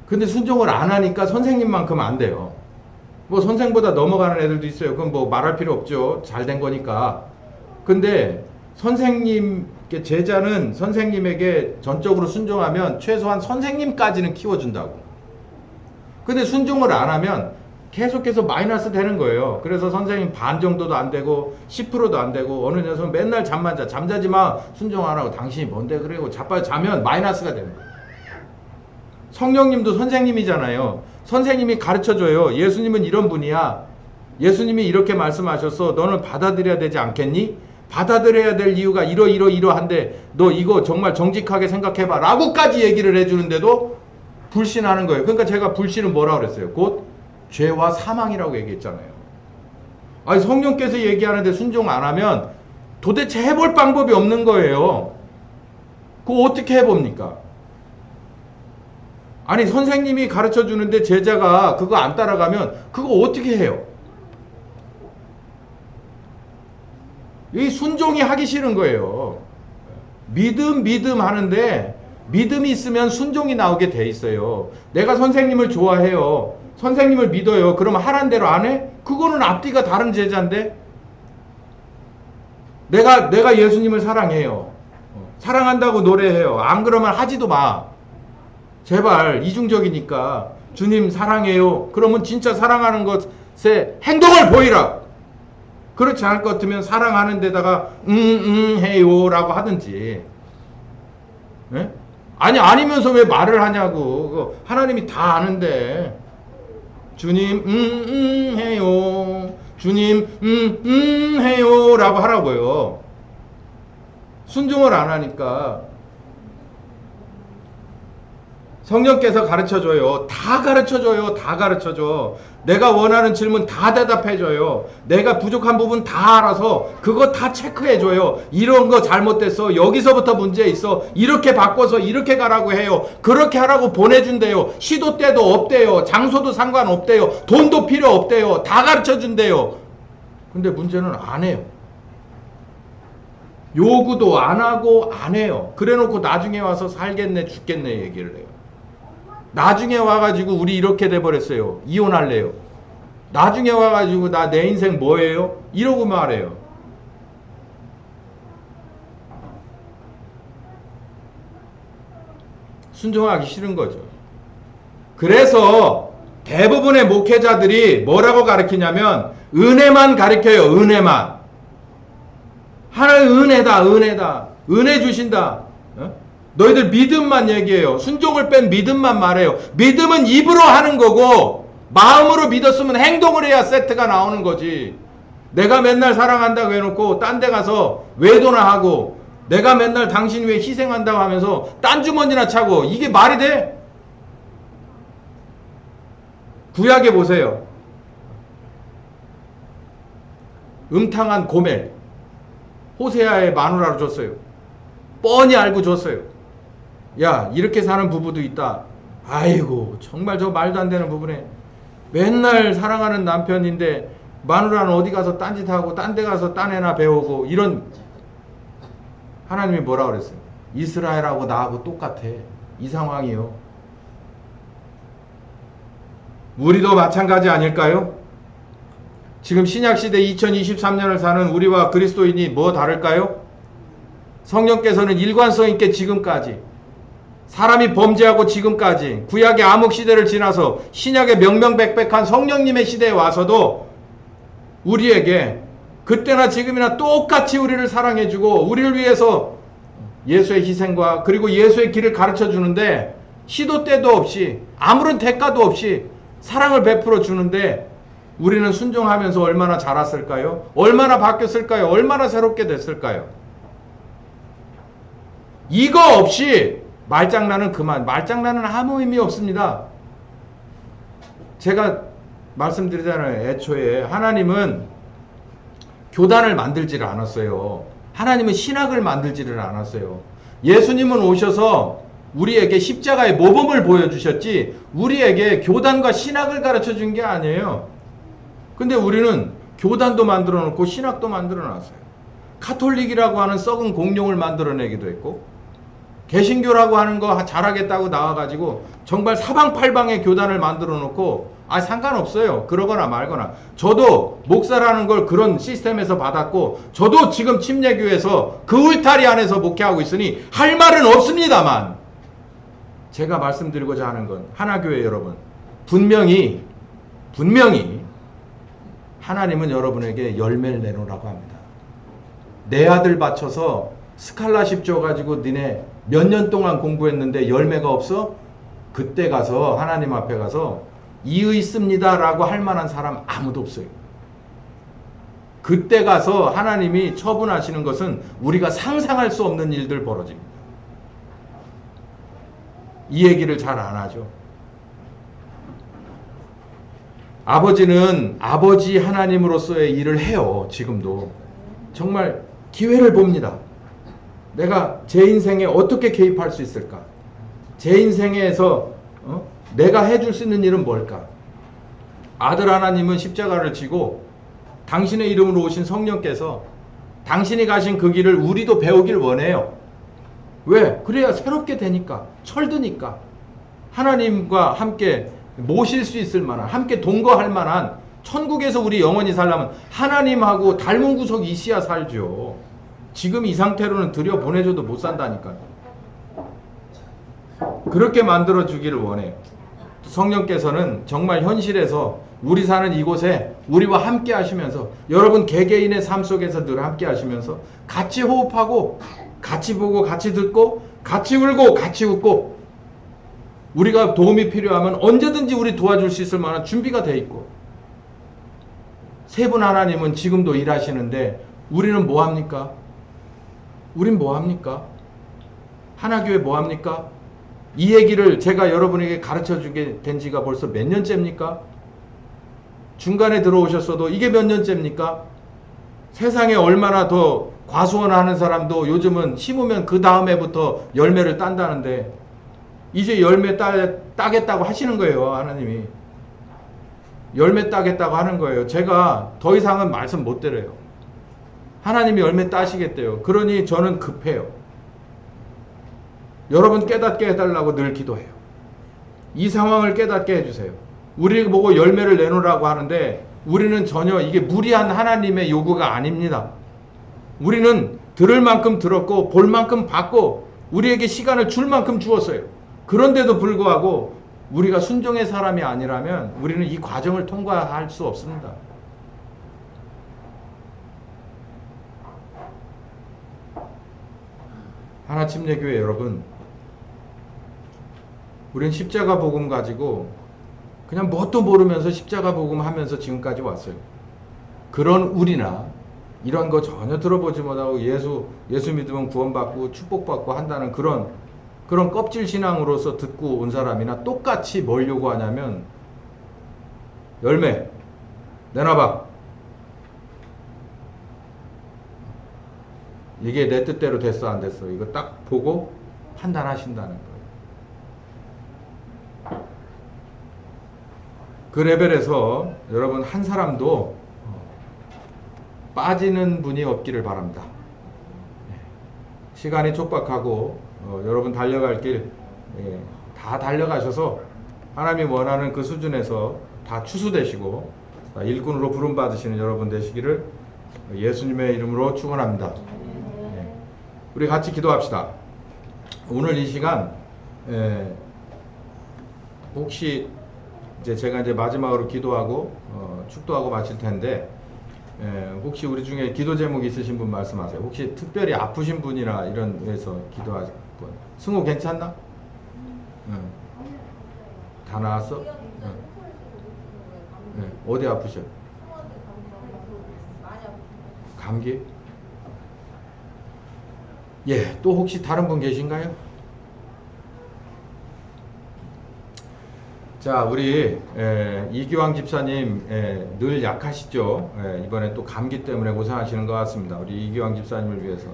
근데 순종을 안 하니까 선생님만큼 안 돼요. 뭐 선생보다 넘어가는 애들도 있어요. 그건 뭐 말할 필요 없죠. 잘 된 거니까. 근데 선생님 제자는 선생님에게 전적으로 순종하면 최소한 선생님까지는 키워준다고. 근데 순종을 안 하면 계속해서 마이너스 되는 거예요. 그래서 선생님 반 정도도 안 되고 10%도 안 되고 어느 녀석은 맨날 잠만 자. 잠자지 마. 순종 안 하고 당신이 뭔데 그러고 자빠져 자면 마이너스가 되는 거예요. 성령님도 선생님이잖아요. 선생님이 가르쳐줘요. 예수님은 이런 분이야. 예수님이 이렇게 말씀하셨어. 너는 받아들여야 되지 않겠니? 받아들여야 될 이유가 이러한데 너 이거 정말 정직하게 생각해봐 라고까지 얘기를 해주는데도 불신하는 거예요. 그러니까 제가 불신은 뭐라고 그랬어요? 곧 죄와 사망이라고 얘기했잖아요. 아니 성령께서 얘기하는데 순종 안 하면 도대체 해볼 방법이 없는 거예요. 그거 어떻게 해봅니까? 아니 선생님이 가르쳐 주는데 제자가 그거 안 따라가면 그거 어떻게 해요? 이 순종이 하기 싫은 거예요. 믿음 하는데 믿음이 있으면 순종이 나오게 돼 있어요. 내가 선생님을 좋아해요. 선생님을 믿어요. 그러면 하란 대로 안 해? 그거는 앞뒤가 다른 제자인데 내가 예수님을 사랑해요. 사랑한다고 노래해요. 안 그러면 하지도 마. 제발 이중적이니까 주님 사랑해요. 그러면 진짜 사랑하는 것에 행동을 보이라. 그렇지 않을 것 같으면 사랑하는 데다가 해요 라고 하든지. 네? 아니면서 왜 말을 하냐고. 하나님이 다 아는데 주님 해요. 주님 해요 라고 하라고요. 순종을 안 하니까 성령께서 가르쳐줘요. 다 가르쳐줘요. 다 가르쳐줘. 내가 원하는 질문 다 대답해줘요. 내가 부족한 부분 다 알아서 그거 다 체크해줘요. 이런 거 잘못됐어. 여기서부터 문제 있어. 이렇게 바꿔서 이렇게 가라고 해요. 그렇게 하라고 보내준대요. 시도 때도 없대요. 장소도 상관없대요. 돈도 필요 없대요. 다 가르쳐준대요. 근데 문제는 안 해요. 요구도 안 하고 안 해요. 그래놓고 나중에 와서 살겠네 죽겠네 얘기를 해요. 나중에 와가지고 우리 이렇게 돼버렸어요. 이혼할래요. 나중에 와가지고 나 내 인생 뭐예요? 이러고 말해요. 순종하기 싫은 거죠. 그래서 대부분의 목회자들이 뭐라고 가르치냐면 은혜만 가르쳐요. 은혜만. 하나의 은혜다. 은혜다. 은혜 주신다. 너희들 믿음만 얘기해요. 순종을 뺀 믿음만 말해요. 믿음은 입으로 하는 거고 마음으로 믿었으면 행동을 해야 세트가 나오는 거지. 내가 맨날 사랑한다고 해놓고 딴 데 가서 외도나 하고 내가 맨날 당신 위해 희생한다고 하면서 딴 주머니나 차고 이게 말이 돼? 구약에 보세요. 음탕한 고멜 호세아의 마누라로 줬어요. 뻔히 알고 줬어요. 야, 이렇게 사는 부부도 있다. 아이고, 정말 저 말도 안 되는 부분에 맨날 사랑하는 남편인데 마누라는 어디 가서 딴짓하고 딴 데 가서 딴 애나 배우고 이런. 하나님이 뭐라 그랬어요? 이스라엘하고 나하고 똑같아. 이 상황이요. 우리도 마찬가지 아닐까요? 지금 신약시대 2023년을 사는 우리와 그리스도인이 뭐 다를까요? 성령께서는 일관성 있게 지금까지 사람이 범죄하고 지금까지 구약의 암흑시대를 지나서 신약의 명명백백한 성령님의 시대에 와서도 우리에게 그때나 지금이나 똑같이 우리를 사랑해주고 우리를 위해서 예수의 희생과 그리고 예수의 길을 가르쳐 주는데 시도 때도 없이 아무런 대가도 없이 사랑을 베풀어 주는데 우리는 순종하면서 얼마나 자랐을까요? 얼마나 바뀌었을까요? 얼마나 새롭게 됐을까요? 이거 없이 말장난은 그만. 말장난은 아무 의미 없습니다. 제가 말씀드리잖아요. 애초에 하나님은 교단을 만들지를 않았어요. 하나님은 신학을 만들지를 않았어요. 예수님은 오셔서 우리에게 십자가의 모범을 보여주셨지 우리에게 교단과 신학을 가르쳐 준 게 아니에요. 근데 우리는 교단도 만들어 놓고 신학도 만들어 놨어요. 카톨릭이라고 하는 썩은 공룡을 만들어내기도 했고 개신교라고 하는 거 잘하겠다고 나와가지고 정말 사방팔방의 교단을 만들어 놓고 상관없어요. 그러거나 말거나. 저도 목사라는 걸 그런 시스템에서 받았고 저도 지금 침례교에서 그 울타리 안에서 목회하고 있으니 할 말은 없습니다만 제가 말씀드리고자 하는 건 하나교회 여러분 분명히 하나님은 여러분에게 열매를 내놓으라고 합니다. 내 아들 바쳐서 스칼라십 줘가지고 니네 몇 년 동안 공부했는데 열매가 없어? 그때 가서 하나님 앞에 가서 이의 있습니다 라고 할 만한 사람 아무도 없어요. 그때 가서 하나님이 처분하시는 것은 우리가 상상할 수 없는 일들 벌어집니다. 이 얘기를 잘 안 하죠. 아버지는 아버지 하나님으로서의 일을 해요. 지금도. 정말 기회를 봅니다. 내가 제 인생에 어떻게 개입할 수 있을까? 제 인생에서 내가 해줄 수 있는 일은 뭘까? 아들 하나님은 십자가를 지고 당신의 이름으로 오신 성령께서 당신이 가신 그 길을 우리도 배우길 원해요. 왜? 그래야 새롭게 되니까. 철드니까. 하나님과 함께 모실 수 있을 만한, 함께 동거할 만한, 천국에서 우리 영원히 살려면 하나님하고 닮은 구석 있어야 살죠. 지금 이 상태로는 들여보내줘도 못 산다니까요. 그렇게 만들어주기를 원해요. 성령께서는 정말 현실에서 우리 사는 이곳에 우리와 함께 하시면서 여러분 개개인의 삶 속에서 늘 함께 하시면서 같이 호흡하고 같이 보고 같이 듣고 같이 울고 같이 웃고 우리가 도움이 필요하면 언제든지 우리 도와줄 수 있을 만한 준비가 돼 있고 세 분 하나님은 지금도 일하시는데 우리는 뭐합니까? 우린 뭐합니까? 하나교회 뭐합니까? 이 얘기를 제가 여러분에게 가르쳐 주게 된 지가 벌써 몇 년째입니까? 중간에 들어오셨어도 이게 몇 년째입니까? 세상에 얼마나 더 과수원하는 사람도 요즘은 심으면 그 다음 해부터 열매를 딴다는데 이제 열매 따겠다고 하시는 거예요. 하나님이 열매 따겠다고 하는 거예요. 제가 더 이상은 말씀 못 드려요. 하나님이 열매 따시겠대요. 그러니 저는 급해요. 여러분 깨닫게 해달라고 늘 기도해요. 이 상황을 깨닫게 해주세요. 우리 보고 열매를 내놓으라고 하는데 우리는 전혀 이게 무리한 하나님의 요구가 아닙니다. 우리는 들을 만큼 들었고 볼 만큼 봤고 우리에게 시간을 줄 만큼 주었어요. 그런데도 불구하고 우리가 순종의 사람이 아니라면 우리는 이 과정을 통과할 수 없습니다. 하나침례교회 여러분, 우린 십자가 복음 가지고 그냥 뭣도 모르면서 십자가 복음 하면서 지금까지 왔어요. 그런 우리나 이런 거 전혀 들어보지 못하고 예수 믿으면 구원받고 축복받고 한다는 그런 껍질 신앙으로서 듣고 온 사람이나 똑같이 뭘 요구하냐면 열매 내놔봐. 이게 내 뜻대로 됐어 안 됐어 이거 딱 보고 판단하신다는 거예요. 그 레벨에서 여러분 한 사람도 빠지는 분이 없기를 바랍니다. 시간이 촉박하고 여러분 달려갈 길 다 달려가셔서 하나님이 원하는 그 수준에서 다 추수되시고 일꾼으로 부름받으시는 여러분 되시기를 예수님의 이름으로 축원합니다. 우리 같이 기도합시다. 오늘 이 시간 혹시 제가 이제 마지막으로 기도하고 축도하고 마칠 텐데 혹시 우리 중에 기도 제목 있으신 분 말씀하세요. 혹시 특별히 아프신 분이나 이런 데서 기도하실 분. 승호 괜찮나? 다 나았어? 어디 아프셔? 감기? 예, 또 혹시 다른 분 계신가요? 자, 우리 이기왕 집사님 늘 약하시죠? 이번에 또 감기 때문에 고생하시는 것 같습니다. 우리 이기왕 집사님을 위해서.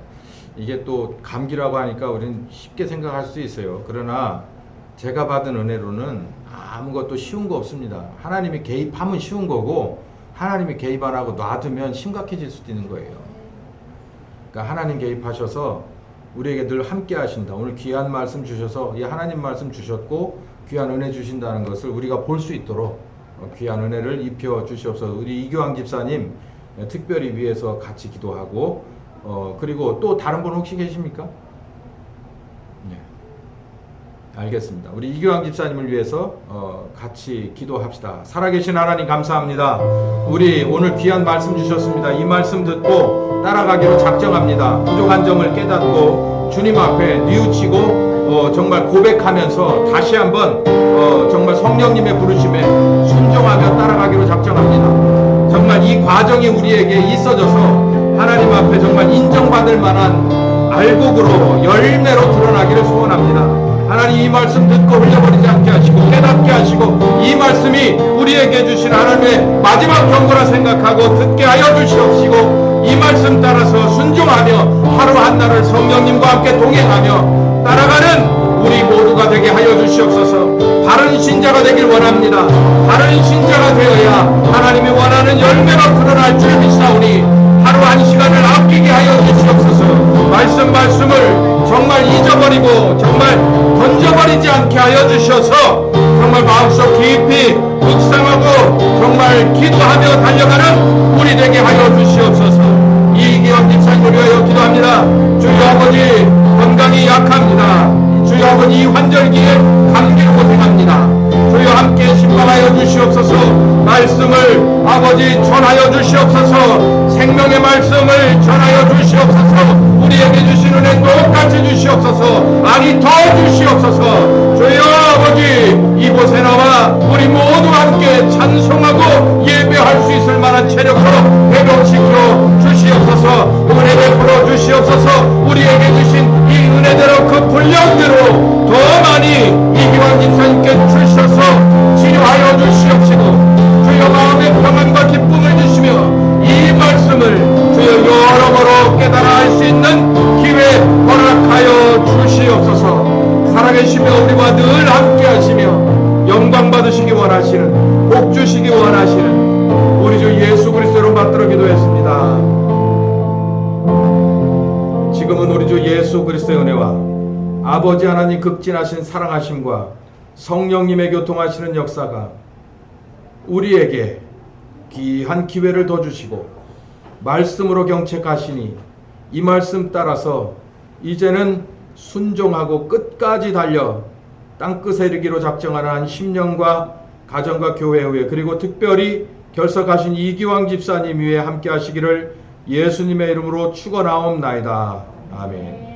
이게 또 감기라고 하니까 우리는 쉽게 생각할 수 있어요. 그러나 제가 받은 은혜로는 아무것도 쉬운 거 없습니다. 하나님이 개입하면 쉬운 거고 하나님이 개입 안 하고 놔두면 심각해질 수도 있는 거예요. 그러니까 하나님 개입하셔서 우리에게 늘 함께 하신다. 오늘 귀한 말씀 주셔서 이 하나님 말씀 주셨고 귀한 은혜 주신다는 것을 우리가 볼 수 있도록 귀한 은혜를 입혀 주시옵소서. 우리 이교환 집사님 특별히 위해서 같이 기도하고 그리고 또 다른 분 혹시 계십니까? 네. 알겠습니다. 우리 이교환 집사님을 위해서 같이 기도합시다. 살아계신 하나님 감사합니다. 우리 오늘 귀한 말씀 주셨습니다. 이 말씀 듣고 따라가기로 작정합니다. 부족한 점을 깨닫고 주님 앞에 뉘우치고 정말 고백하면서 다시 한번 정말 성령님의 부르심에 순종하며 따라가기로 작정합니다. 정말 이 과정이 우리에게 있어져서 하나님 앞에 정말 인정받을 만한 알곡으로 열매로 드러나기를 소원합니다. 하나님 이 말씀 듣고 흘려버리지 않게 하시고 깨닫게 하시고 이 말씀이 우리에게 주신 하나님의 마지막 경고라 생각하고 듣게 하여 주시옵시고 이 말씀 따라서 순종하며 하루 한날을 성령님과 함께 동행하며 따라가는 우리 모두가 되게 하여 주시옵소서. 바른 신자가 되길 원합니다. 바른 신자가 되어야 하나님이 원하는 열매로 드러날 줄 믿사오니 하루 한 시간을 아끼게 하여 주시옵소서. 말씀을 정말 잊어버리고 정말 던져버리지 않게 하여 주셔서 정말 마음속 깊이 묵상하고 정말 기도하며 달려가는 우리 되게 하여 주시옵소서. 이기환 집사님을 위하여 기도합니다. 주여 아버지 건강이 약합니다. 주여 아버지 이 환절기에 감기로 고생합니다. 주여 함께 신방하여 주시옵소서. 말씀을 아버지 전하여 주시옵소서. 생명의 말씀을 전하여 주시옵소서. 우리에게 주신 은혜 똑같이 주시옵소서. 아니 더 주시옵소서. 주여 아버지 이곳에 나와 우리 모두 함께 찬송하고 예배할 수 있을 만한 체력으로 회복시켜 주시옵소서. 은혜 베풀어 주시옵소서. 우리에게 주신 이 은혜대로 그 분량대로 더 많이 늘 함께 하시며 영광 받으시기 원하시는, 복 주시기 원하시는 우리 주 예수 그리스도로 받들어 기도했습니다. 지금은 우리 주 예수 그리스도의 은혜와 아버지 하나님 극진하신 사랑하심과 성령님의 교통하시는 역사가 우리에게 귀한 기회를 더 주시고 말씀으로 경책하시니 이 말씀 따라서 이제는 순종하고 끝까지 달려 땅끝에 이르기로 작정하는 한 10년과 가정과 교회 후에, 그리고 특별히 결석하신 이기왕 집사님 위에 함께 하시기를 예수님의 이름으로 축원하옵나이다. 아멘.